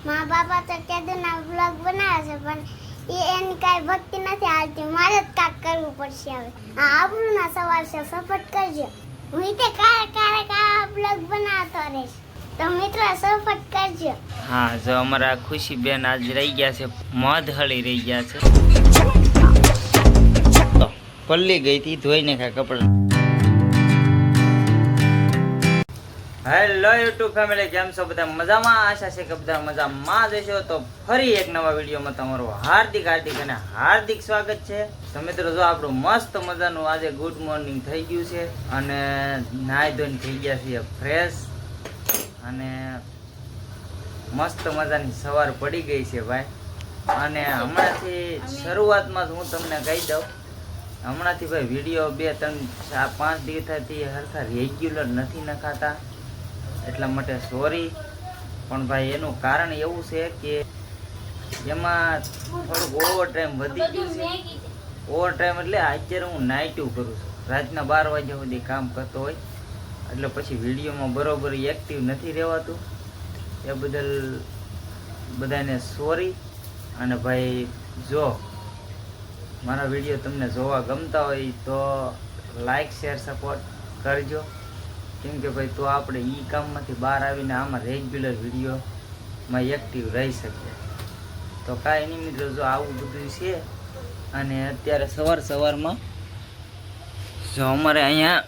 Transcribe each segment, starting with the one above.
મા બાપા તો કેદુના વ્લોગ બનાવે છે પણ એની કાંઈ ભક્તિ નથી હાલતી. મારે જ કાંઈક કરવું પડશે હવે. આ આબરૂના સવાલ છે, સપોર્ટ કરજો. હું તે ક્યારેક આ વ્લોગ બનાવતો રહીશ, તો મિત્રો સપોર્ટ કરજો. હા, જો અમારા ખુશી બેન આજ રહી ગયા છે, મધ હળી રહી ગયા છે. તો પલ્લી ગઈ હતી, ધોઈને ખા કપડા. હેલો યુટ્યુબ ફેમિલી, કેમ છો બધા? મજામાં? આશા છે કે બધા મજામાં જ હશો. તો ફરી એક નવા વિડીયોમાં તમારું હાર્દિક અને હાર્દિક સ્વાગત છે. તો મિત્રો, જો આપણું મસ્ત મજાનું આજે ગુડ મોર્નિંગ થઈ ગયું છે અને નાહી ધોઈને થઈ ગયા છીએ ફ્રેશ અને મસ્ત મજાની સવાર પડી ગઈ છે ભાઈ. અને હમણાંથી શરૂઆતમાં જ હું તમને કહી દઉં, હમણાંથી ભાઈ વિડીયો 2, 3, 4, 5 દિવસથી હરખા રેગ્યુલર નથી નખાતા, એટલા માટે સોરી. પણ ભાઈ એનું કારણ એવું છે કે એમાં થોડુંક ઓવર ટાઈમ વધી ગયું છે. ઓવર ટાઈમ એટલે અત્યારે હું નાઇટું કરું છું, રાતના 12 વાગ્યા સુધી કામ કરતો હોય, એટલે પછી વિડીયોમાં બરોબર એક્ટિવ નથી રહેવાતું. એ બદલ બધાને સોરી. અને ભાઈ જો મારા વિડીયો તમને જોવા ગમતા હોય તો લાઈક, શેર, સપોર્ટ કરજો. કેમ કે ભાઈ તો આપણે એ કામમાંથી બહાર આવીને આમાં રેગ્યુલર વિડીયોમાં એક્ટિવ રહી શકીએ. તો કાંઈ નહીં મિત્રો, જો આવું બધું છે. અને અત્યારે સવારમાં જો અમારે અહીંયા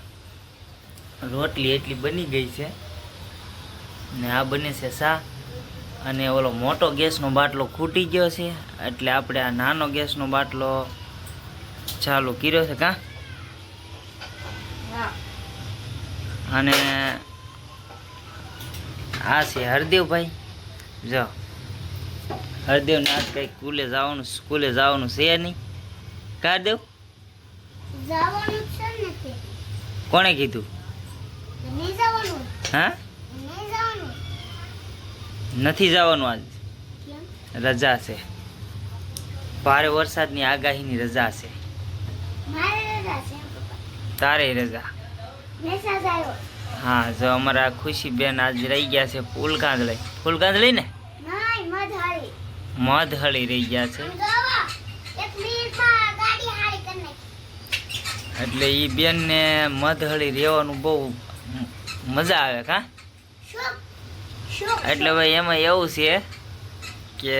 રોટલી એટલી બની ગઈ છે ને આ બને છે શા. અને ઓલો મોટો ગેસનો બાટલો ખૂટી ગયો છે, એટલે આપણે આ નાનો ગેસનો બાટલો ચાલુ કર્યો છે. કાં અને આ છે હરદેવભાઈ. જો હરદેવને આજ કંઈક સ્કૂલે જવાનું છે નહીં. કા દેવ જવાનું છે ને તે કોણે કીધું? નહીં જવાનું. હા, નહીં જવાનું. નથી જવાનું. આજ કેમ? રજા છે, ભારે વરસાદની આગાહીની રજા છે. મારે રજા છે પપ્પા. તારે રજા? મેસેજ આવ્યો. હા, જો અમારા ખુશી બેન આજ રહી ગયા છે ફૂલ કાંદળી ને નહીં, મધહારી. મધ હળી રહી ગયા છે. જોવા એક મિનિટમાં ગાડી હારી કરી નાખી. એટલે એ બેનને મધ હળી રહેવાનું બહુ મજા આવે. કાં એટલે ભાઈ એમાં એવું છે કે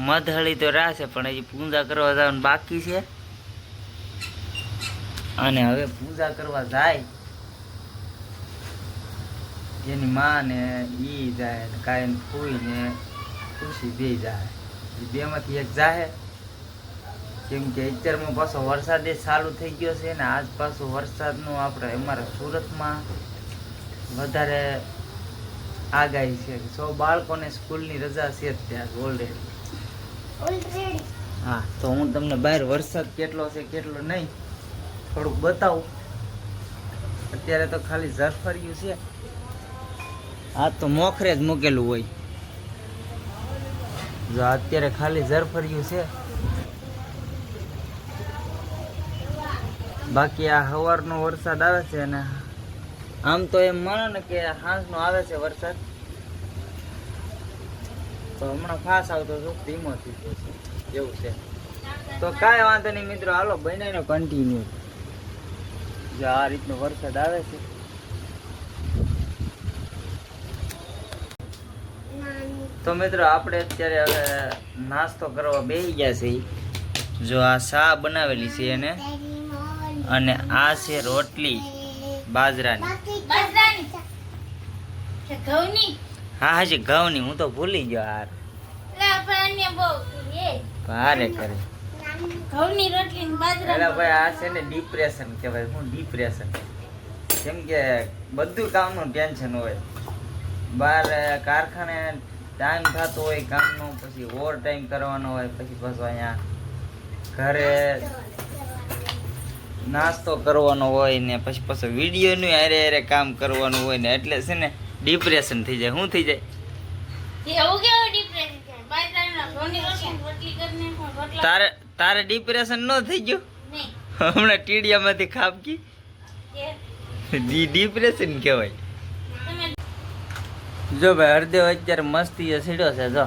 મધ હળી તો રાશે પણ હજી પૂજા કરવા જવાનું બાકી છે. અને હવે પૂજા કરવા જાય જેની માં ને ઈ જાય ને કાંઈ ફૂઈ ને ખુશી બે જાય. એ બેમાંથી એક જાય. કેમ કે અત્યારમાં પાછો વરસાદ ચાલુ થઈ ગયો છે ને આજ પાછો વરસાદનું આપણે અમારા સુરતમાં વધારે આગાહી છે. 100 બાળકોને સ્કૂલની રજા છે ત્યાં ઓલરેડી. હા, તો હું તમને બહાર વરસાદ કેટલો છે કેટલો નહીં થોડુંક બતાવું. અત્યારે તો ખાલી ઝરફર્યું છે. આ તો મોખરે જ મૂકેલું હોય. જો અત્યારે ખાલી ઝરફર્યું છે. બાકી આ સવારનો વરસાદ આવે છે અને આમ તો એમ માનો ને કે સાંજનો આવે છે વરસાદ, તો હમણાં ફાસ આવતો હતો, ધીમો થઈ ગયો છે એવું છે. તો કાંઈ વાંધો નહીં મિત્રો, હાલો બનાવીને કન્ટિન્યુ. જો આ રીતનો વરસાદ આવે છે. તો મિત્રો આપણે અત્યારે હવે નાસ્તો કરવા બેસી ગયા છે. જો આ શા બનાવેલી છે એને, અને આ છે રોટલી બાજરાની. હા હાજી ઘઉંની, હું તો ભૂલી ગયો યાર. ભારે કરે ભાઈ. આ છે ને ડિપ્રેશન કહેવાય. હું ડિપ્રેશન કેમ કે બધું કામનું ટેન્શન હોય. બહાર કારખાને ટાઈમ થતો હોય કામનો, પછી ઓવર ટાઈમ કરવાનો હોય, પછી પાછો અહીંયા ઘરે નાસ્તો કરવાનો હોય ને પછી પાછો વિડીયોનું હારે કામ કરવાનું હોય ને, એટલે છે ને ડિપ્રેશન થઈ જાય. શું થઈ જાય? તારે ડિપ્રેશન ન થઈ ગયું? હમણાં ટીડિયામાંથી ખાપકી ડિપ્રેશન કહેવાય. જો ભાઈ હરદેવ અત્યારે મસ્તી એ સીડ્યો છે જો.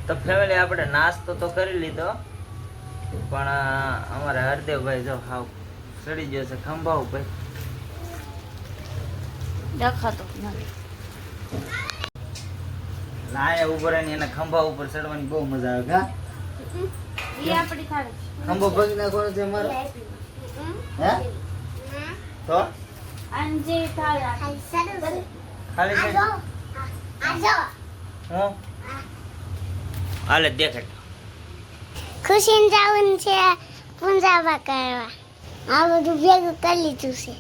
તો ફેમિલી આપણે નાસ્તો તો કરી લીધો પણ અમારા હરદેવભાઈ જો હાવ ચડી ગયો છે ખંભા ઉપર. દેખાતો લાયા ઉપર એના ખંભા ઉપર ચડવાની બહુ મજા આવે. કા એ આપડી થાળે ખંભો ભગી નાખવાનો છે મારો. હે તો અંજે થાળે ખાલી છે હું હાલે દેખાડ. ખુશીને જવાનું છે પૂંજાવા કરવા. આ બધું ભેગું કરી લીધું છે.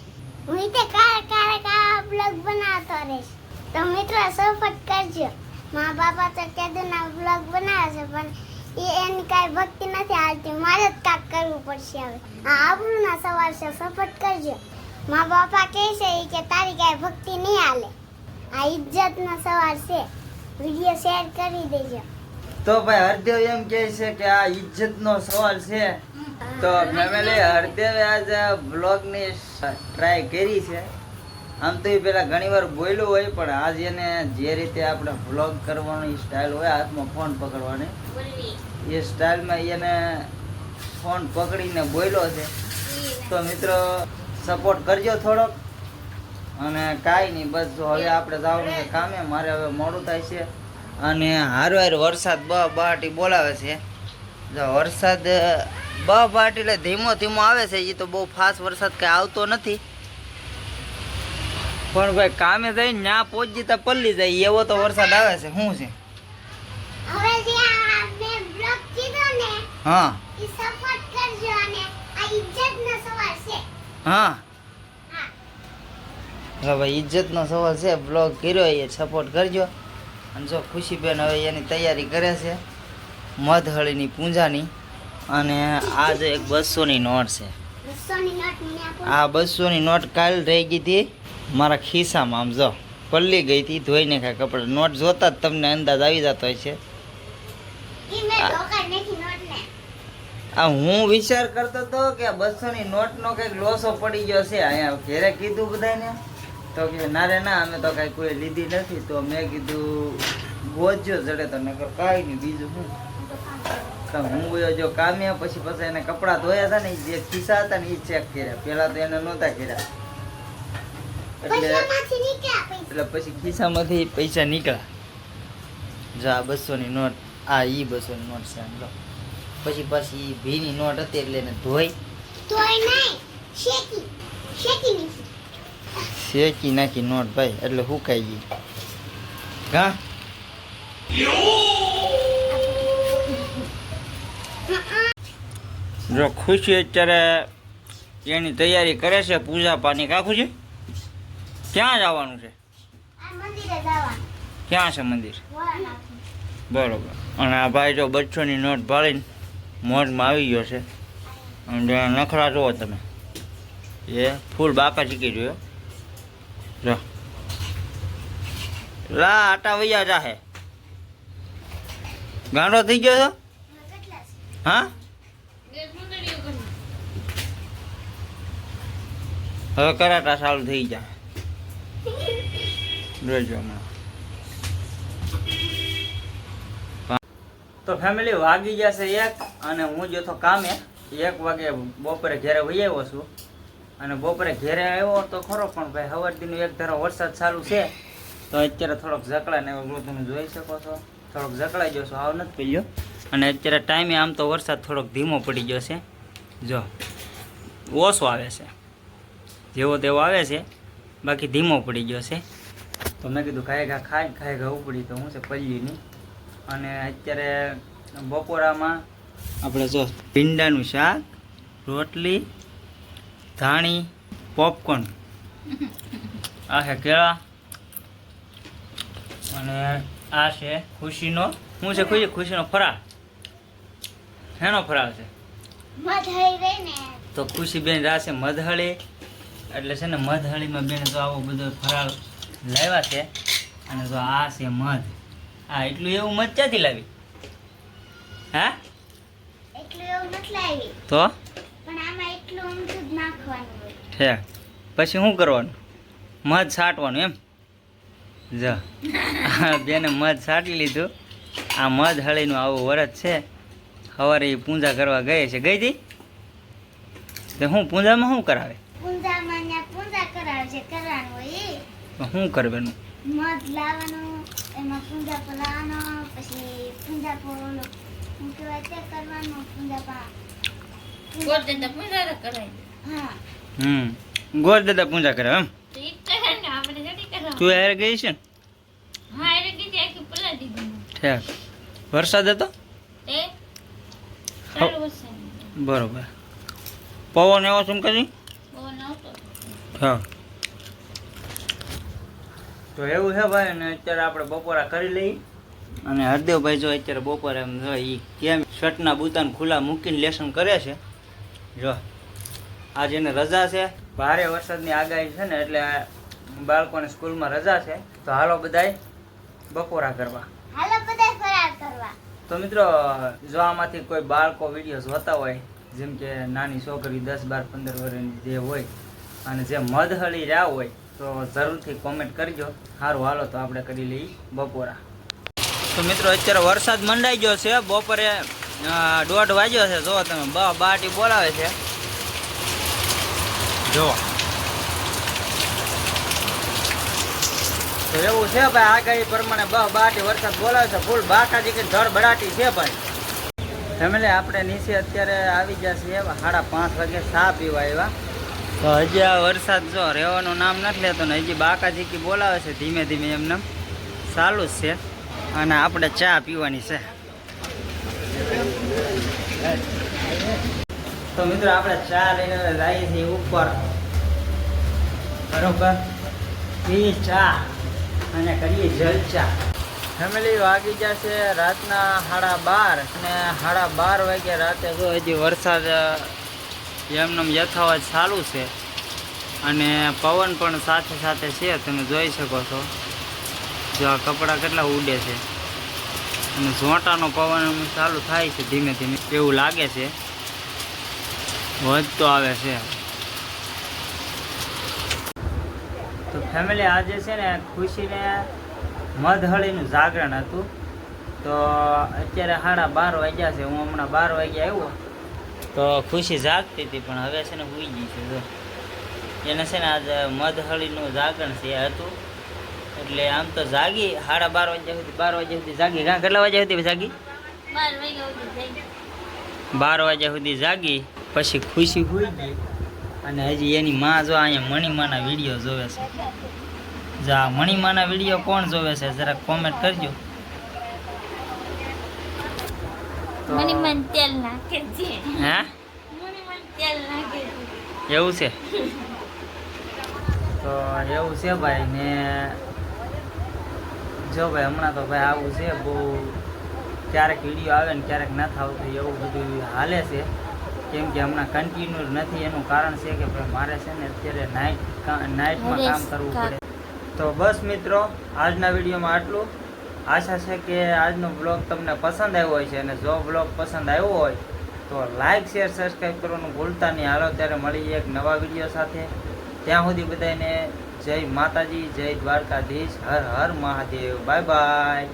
હું તે ક્યારેક આ બ્લોગ બનાવતો રહીશ. તો મિત્રો સપોર્ટ કરજો. મારા બાપા તો કેદુના બ્લોગ બનાવે છે પણ એની કાંઈ ભક્તિ નથી હાલતી. મારે જ કાંઈક કરવું પડશે હવે. આ આબરૂના સવાલ છે, સપોર્ટ કરજો. મારા બાપા કહે છે કે તારી કાંઈ ભક્તિ નહીં હાલે. આ ઇજ્જતનો સવાલ છે. વિડીયો શેર કરી દેજો. તો ભાઈ હરદેવ એમ કહે છે કે આ ઇજ્જતનો સવાલ છે. તો ફેમિલી હરદેવે આજે બ્લોગની ટ્રાય કરી છે. આમ તો એ પેલા ઘણી વાર બોલ્યું હોય પણ આજ એને જે રીતે આપણે વ્લોગ કરવાની સ્ટાઇલ હોય હાથમાં ફોન પકડવાની એ સ્ટાઇલમાં એને ફોન પકડીને બોલ્યો છે. તો મિત્રો સપોર્ટ કરજો થોડોક. અને કાંઈ નહીં બસ હવે આપણે જવાનું છે કામે. મારે હવે મોડું થાય છે અને હારો હાર વરસાદ બહાટી બોલાવે છે. જો વરસાદ બહાટી એટલે ધીમો ધીમો આવે છે. એ તો બહુ ફાસ્ટ વરસાદ કાંઈ આવતો નથી પણ ભાઈ કામે જઈને ત્યાં પહોંચી તો પલ્લી જાય એવો તો વરસાદ આવે છે. શું છે હવે જે આ મેં બ્લોગ કીધો ને હા એ સપોર્ટ કરજો અને આ ઇજ્જતનો સવાલ છે. હા હવે ઇજ્જતનો સવાલ છે. બ્લોગ કર્યો એ સપોર્ટ કરજો. અને જો ખુશીબેન હવે એની તૈયારી કરે છે મધહળીની પૂજાની. અને આ જે એક 200ની નોટ છે. 200ની નોટ મને આપો. આ 200ની નોટ કાલ રહી ગઈ હતી મારા ખિસ્સામાં. આમ જો પલ્લી ગઈ હતી ધોઈને ખાય કપડાં. નોટ જોતા જ તમને અંદાજ આવી જતો હોય છે. ઈ મેં ધોકા નથી નોટ ને. આ હું વિચાર કરતો હતો કે 200ની નોટનો કંઈક લોસો પડી ગયો છે. અહીંયા ઘેરે કીધું બધાને તો કે ના રે ના અમે તો કાંઈ કોઈ લીધી નથી. તો મેં કીધું ગોજ્યો જડે તો નકર કાંઈ નહીં બીજું શું. તો હું ગયો જો કામે પછી એને કપડાં ધોયા હતા ને જે ખિસ્સા હતા ને એ ચેક કર્યા. પહેલાં તો એને નહોતા કર્યા પૈસામાંથી નીકળ્યા પૈસા. એટલે પછી ખિસ્સામાંથી પૈસા નીકળ્યા. જો આ 200ની નોટ આ ઈ 200ની નોટ છે. આમ જો પછી ભીની નોટ હતી એટલે એને ધોઈ તોય નહીં શેકી નાખી. શેકી નાખી નોટ ભાઈ એટલે હુકાઈ ગઈ. હા જો ખુશી અત્યારે એની તૈયારી કરે છે પૂજા પાની. કાકું છે ક્યાં જવાનું છે? આ મંદિરે જવાનું. ક્યાં છે મંદિર? ભોળાનાથનું. બરોબર. અને આ ભાઈ જો 200ની નોટ ભાળીને મોજમાં આવી ગયો છે. અને નખરા જુઓ તમે એ ફૂલ બાકા શીખી જોયો. જો લા આટા વૈયા જાહે. ગાંડો થઈ ગયો છો? કેટલા છે? હા હવે કરાટા ચાલુ થઈ જાય. જોજો હમણાં. તો ફેમિલી વાગી ગયા છે 1 અને હું જો તો કામે 1 વાગે બપોરે ઘેરે વહી આવ્યો છું. અને બપોરે ઘેરે આવ્યો તો ખરો પણ ભાઈ સવારથીનો એક ધારો વરસાદ ચાલુ છે. તો અત્યારે થોડોક ઝકડા ને એવું તમે જોઈ શકો છો. થોડોક ઝકડાઈ ગયો છો, આવ નથી પડ્યો. અને અત્યારે ટાઈમે આમ તો વરસાદ થોડોક ધીમો પડી ગયો છે. જો ઓછો આવે છે, જેવો તેવો આવે છે, બાકી ધીમો પડી ગયો છે. તો મેં કીધું ખાઈ ઘા ઉપડી તો હું છે પલ્લીની. અને અત્યારે બપોરામાં આપણે જો ભીંડાનું શાક, રોટલી ધાણી, પોપકોર્ન, આ છે કેળા અને આ છે ખુશીનો શું છે ખુશીનો ફરાળ. શેનો ફરાળ છે? મધળી રહી ને તો ખુશીબેન રાશે મધહળી, એટલે છે ને મધહળીમાં બેન તો આવો બધો ફરાળ લાવ્યા છે. અને જો આ છે મધ. આ એટલું એવું મધ ક્યાંથી લાવી? હા એટલું એવું નથી લાવી, તો પણ આમાં એટલું ઊંધું જ નાખવાનું હોય. ઠેક પછી શું કરવાનું? મધ છાંટવાનું એમ? જો બેને મધ છાંટી લીધું. આ મધ હળીનું આવું વરત છે. સવારે એ પૂજા કરવા ગઈ છે. ગઈ હતી તો હું પૂજામાં શું કરાવે? પૂંજામાં ને પૂંજા કરાવે છે, કરવાનું હોય ઈ. તો શું કરવાનું? મધ લાવવાનું, એમાં પૂંજા પલાવવાનો, પછી પૂંજા પોલો શું કહેવાય તે કરવાનું. પૂંજા પા ગોળ પૂજા તો કરાય. હા, ગોળ દાદા પૂજા કરે એમ? તો ઈ કરે ને આપણે નથી કરવાનું. તું યારે ગઈ છે ને? હા એટલે કીધી આખી પલાળી દીધું. ઠેક વરસાદ હતો? એ સારું હશે. બરોબર. પવન એવો શું કરી? બહુ નહોતો. હા. તો એવું છે ભાઈ ને અત્યારે આપણે બપોરા કરી લઈ. અને હરદેવભાઈ જો અત્યારે બપોરે એમ જો એ કેમ શર્ટના બુતાન ખુલ્લા મૂકીને લેસન કરે છે. જો આજે એને રજા છે, ભારે વરસાદની આગાહી છે ને એટલે બાળકોને સ્કૂલમાં રજા છે. તો હાલો બધાય બપોરા કરવા. હાલો બધા ફરાર કરવા. તો મિત્રો જો આમાંથી કોઈ બાળકો વિડીયો જોતા હોય, જેમ કે નાની છોકરી 10, 12, 15 વર્ષની જે હોય અને જે મધહળી રહ્યા હોય તો જરૂરથી કોમેન્ટ કરજો. સારું હાલો તો આપણે કરી લઈએ બપોરા. તો મિત્રો અત્યારે વરસાદ મંડાઈ ગયો છે. બપોરે 1:30 વાગ્યો છે. જો તમે બાટી બોલાવે છે. જો તો એવું છે ભાઈ, આગાહી પ્રમાણે બાટી વરસાદ બોલાવે છે. ફૂલ બાકાજી કે ધડ બડાટી છે ભાઈ. ફેમિલી આપણે નીચે અત્યારે આવી ગયા છીએ 5:30 વાગે ચા પીવા આવ્યા. તો હજી આ વરસાદ જો રહેવાનું નામ નથી લેતો ને હજી બાકાજી કી બોલાવે છે. ધીમે ધીમે એમને ચાલુ જ છે. અને આપણે ચા પીવાની છે. તો મિત્રો આપણે ચા લઈને જઈએ છીએ ઉપર બરોબર. પી ચા અને કરીએ જલચા. ફેમિલી વાગી જશે રાતના 12:30 ને 12:30 વાગ્યા રાતે જો હજી વરસાદ એમનેમ યથાવત ચાલુ છે. અને પવન પણ સાથે સાથે છે. તમે જોઈ શકો છો. જો આ કપડાં કેટલા ઉડે છે. અને ઝોંટાનો પવન ચાલુ થાય છે ધીમે ધીમે એવું લાગે છે. વધતો આવે છે. તો ફેમિલી આજે છે ને ખુશીને મધહળીનું જાગરણ હતું. તો અત્યારે 12:30 વાગ્યા છે. હું હમણાં 12 વાગે આવ્યો તો ખુશી જાગતી હતી પણ હવે છે ને સૂઈ ગઈ છે. જો એને છે ને આજે મધહળીનું જાગરણ છે એ હતું. એટલે આમ તો જાગી 12:30 વાગ્યા સુધી 12 વાગ્યા સુધી જાગી. કેટલા વાગ્યા સુધી જાગી? 12 વાગ્યા સુધી જાગી. પછી ખુશી સૂઈ ગઈ. અને હજી એની માં જો અહીંયા મણીમાના વિડીયો જોવે છે. જા મણીમાના વિડીયો કોણ જોવે છે જરાક કોમેન્ટ કરજો. મનીમન તેલ નાખે છે. હે મનીમન તેલ નાખે છે. એવું છે? તો એવું છે ભાઈ ને જો ભાઈ હમણાં તો ભાઈ આવું છે બહુ. ક્યારેક વિડીયો આવે ને ક્યારેક નથી આવતું એવું બધું હાલે છે. કેમ કે હમણાં કન્ટિન્યુ નથી. એનું કારણ છે કે ભાઈ મારે છે ને અત્યારે નાઇટમાં કામ કરવું પડે. તો બસ મિત્રો આજના વિડીયોમાં આટલું. આશા છે કે આજનો બ્લોગ તમને પસંદ આવ્યો હોય છે. અને જો બ્લોગ પસંદ આવ્યો હોય તો લાઇક શેર સબસ્ક્રાઈબ કરવાનું ભૂલતા નહીં. હાલો ત્યારે મળીએ એક નવા વિડીયો સાથે. ત્યાં સુધી બધાને જય માતાજી, જય દ્વારકાધીશ, હર હર મહાદેવ. Bye by.